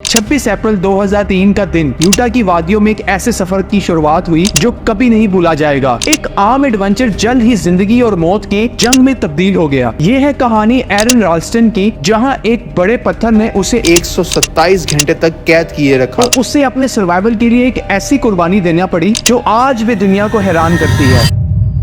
26 अप्रैल 2003 का दिन यूटा की वादियों में एक ऐसे सफर की शुरुआत हुई जो कभी नहीं भूला जाएगा। एक आम एडवेंचर जल्द ही जिंदगी और मौत के जंग में तब्दील हो गया। ये है कहानी एरन राल्स्टन की, जहां एक बड़े पत्थर ने उसे 127 घंटे तक कैद किए रखा और उसे अपने सर्वाइवल के लिए एक ऐसी कुर्बानी देना पड़ी जो आज भी दुनिया को हैरान करती है।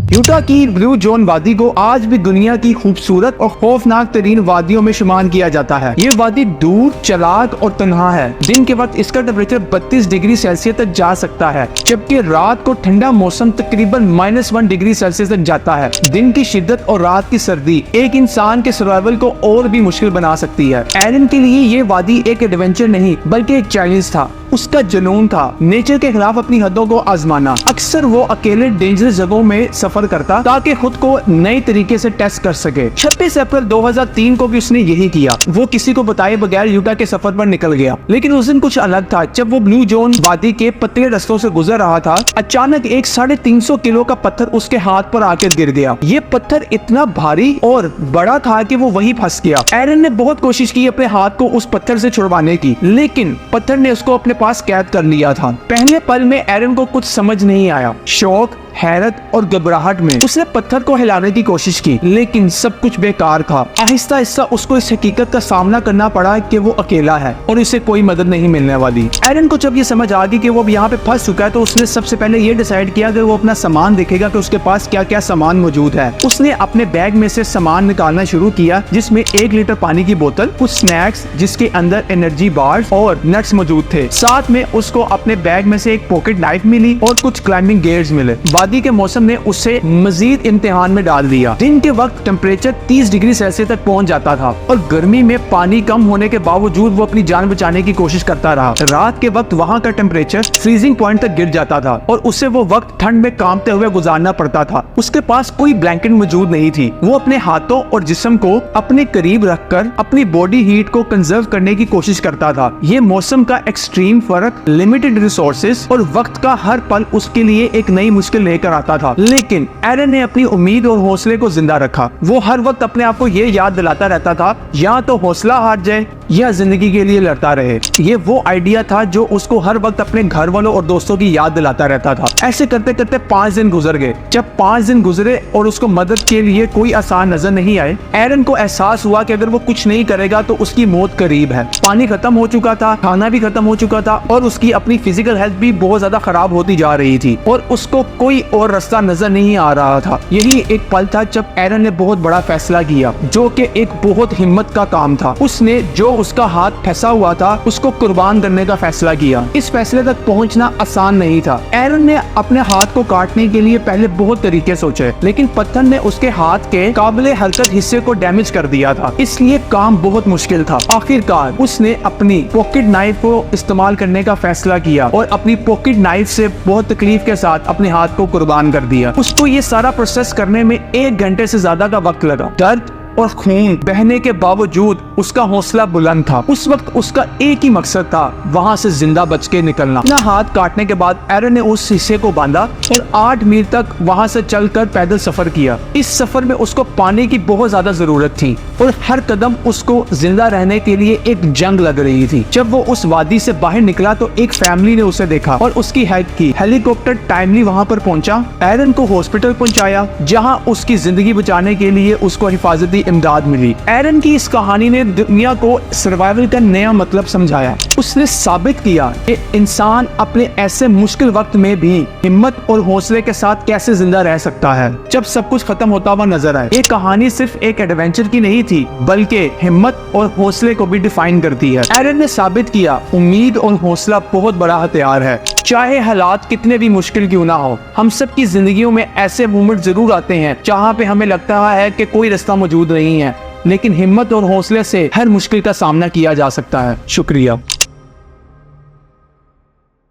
यूटा की ब्लू जोन वादी को आज भी दुनिया की खूबसूरत और खौफनाक तरीन वादियों में शुमार किया जाता है। ये वादी दूर, चालाक और तन्हा है। दिन के वक्त इसका टेम्परेचर 32 डिग्री सेल्सियस तक जा सकता है, जबकि रात को ठंडा मौसम तकरीबन -1 डिग्री सेल्सियस तक जाता है। दिन की शिद्दत और रात की सर्दी एक इंसान के सर्वाइवल को और भी मुश्किल बना सकती है। एरन के लिए ये वादी एक एडवेंचर नहीं बल्कि एक चैलेंज था। उसका जुनून था नेचर के खिलाफ अपनी हदों को आजमाना। अक्सर वो अकेले डेंजरस जगहों में सफर करता ताकि खुद को नए तरीके से टेस्ट कर सके। 26 अप्रैल 2003 को भी उसने यही किया। वो किसी को बताए बगैर यूटा के सफर पर निकल गया। लेकिन उस दिन कुछ अलग था। जब वो ब्लू जोन वादी के पतले रास्तों से गुजर रहा था, अचानक एक 350 किलो का पत्थर उसके हाथ पर आकर गिर गया। ये पत्थर इतना भारी और बड़ा था कि वो वहीं फंस गया। एरन ने बहुत कोशिश की अपने हाथ को उस पत्थर से छुड़वाने की, लेकिन पत्थर ने उसको अपने पास कैद कर लिया था। पहले पल में एरन को कुछ समझ नहीं आया। शौक, हैरत और घबराहट में उसने पत्थर को हिलाने की कोशिश की, लेकिन सब कुछ बेकार था। आहिस्ता आहिस्ता उसको इस हकीकत का सामना करना पड़ा कि वो अकेला है और इसे कोई मदद नहीं मिलने वाली। एरन को जब ये समझ आ गई कि वो अब यहाँ पे फंस चुका है, तो उसने सबसे पहले ये डिसाइड किया कि वो अपना सामान देखेगा कि उसके पास क्या क्या सामान मौजूद है। उसने अपने बैग में से सामान निकालना शुरू किया, जिसमें 1 लीटर पानी की बोतल, कुछ स्नैक्स जिसके अंदर एनर्जी बार्स और नट्स मौजूद थे। साथ में उसको अपने बैग में से एक पॉकेट नाइफ मिली और कुछ क्लाइंबिंग गियर्स मिले। वादी के मौसम ने उसे मजीद इम्तिहान में डाल दिया। दिन के वक्त टेम्परेचर 30 डिग्री सेल्सियस तक पहुंच जाता था और गर्मी में पानी कम होने के बावजूद वो अपनी जान बचाने की कोशिश करता रहा। रात के वक्त वहां का टेम्परेचर फ्रीजिंग पॉइंट तक गिर जाता था और उसे वो वक्त ठंड में कांपते हुए गुजारना पड़ता था। उसके पास कोई ब्लैंकेट मौजूद नहीं थी। वो अपने हाथों और जिस्म को अपने करीब रखकर अपनी बॉडी हीट को कंजर्व करने की कोशिश करता था। ये मौसम का एक्सट्रीम फर्क, लिमिटेड रिसोर्सेज और वक्त का हर पल उसके लिए एक नई मुश्किल लेकर आता था। लेकिन एरन ने अपनी उम्मीद और हौसले को जिंदा रखा। वो हर वक्त अपने आप को ये याद दिलाता रहता था, या तो हौसला हार जाए या जिंदगी के लिए लड़ता रहे। ये वो आइडिया था जो उसको हर वक्त अपने घर वालों और दोस्तों की याद दिलाता रहता था। ऐसे करते करते 5 दिन गुजर गए। जब 5 दिन गुजरे और उसको मदद के लिए कोई आसान नजर नहीं आए, एरन को एहसास हुआ कि अगर वो कुछ नहीं करेगा तो उसकी मौत करीब है। पानी खत्म हो चुका था, खाना भी खत्म हो चुका था और उसकी अपनी फिजिकल हेल्थ भी बहुत ज्यादा खराब होती जा रही थी और उसको कोई और रास्ता नजर नहीं आ रहा था। यही एक पल था जब एरन ने बहुत बड़ा फैसला किया, जो कि एक बहुत हिम्मत का काम था। उसने जो उसका हाथ फंसा हुआ था उसको कुर्बान करने का फैसला किया। इस फैसले तक पहुंचना आसान नहीं था। एरन ने अपने हाथ को काटने के लिए पहले बहुत तरीके सोचे, लेकिन पत्थर ने उसके हाथ के काबिले हरकत हिस्से को डैमेज कर दिया था, इसलिए काम बहुत मुश्किल था। आखिरकार उसने अपनी पॉकेट नाइफ को इस्तेमाल करने का फैसला किया और अपनी पॉकेट नाइफ से बहुत तकलीफ के साथ अपने हाथ को कुर्बान कर दिया। उसको ये सारा प्रोसेस करने में 1 घंटे से ज्यादा का वक्त लगा। दर्द और खून बहने के बावजूद उसका हौसला बुलंद था। उस वक्त उसका एक ही मकसद था, वहां से जिंदा बच के निकलना। अपना हाथ काटने के बाद एरन ने उस हिस्से को बांधा और 8 मील तक वहां से चलकर पैदल सफर किया। इस सफर में उसको पानी की बहुत ज्यादा जरूरत थी और हर कदम उसको जिंदा रहने के लिए एक जंग लग रही थी। जब वो उस वादी से बाहर निकला तो एक फैमिली ने उसे देखा और उसकी हेल्प की। हेलीकॉप्टर टाइमली वहां पर पहुंचा, एरन को हॉस्पिटल पहुंचाया, जहां उसकी जिंदगी बचाने के लिए उसको हिफाजती इमदाद मिली। एरन की इस कहानी ने दुनिया को सर्वाइवल का नया मतलब समझाया। उसने साबित किया कि इंसान अपने ऐसे मुश्किल वक्त में भी हिम्मत और हौसले के साथ कैसे जिंदा रह सकता है जब सब कुछ खत्म होता हुआ नजर आए। ये कहानी सिर्फ एक एडवेंचर की नहीं थी, बल्कि हिम्मत और हौसले को भी डिफाइन करती है। एरन ने साबित किया उम्मीद और हौसला बहुत बड़ा हथियार है। चाहे हालात कितने भी मुश्किल क्यों ना हो, हम सब की जिंदगियों में ऐसे मोमेंट जरूर आते हैं जहाँ पे हमें लगता है कि कोई रास्ता मौजूद नहीं है, लेकिन हिम्मत और हौसले से हर मुश्किल का सामना किया जा सकता है। शुक्रिया।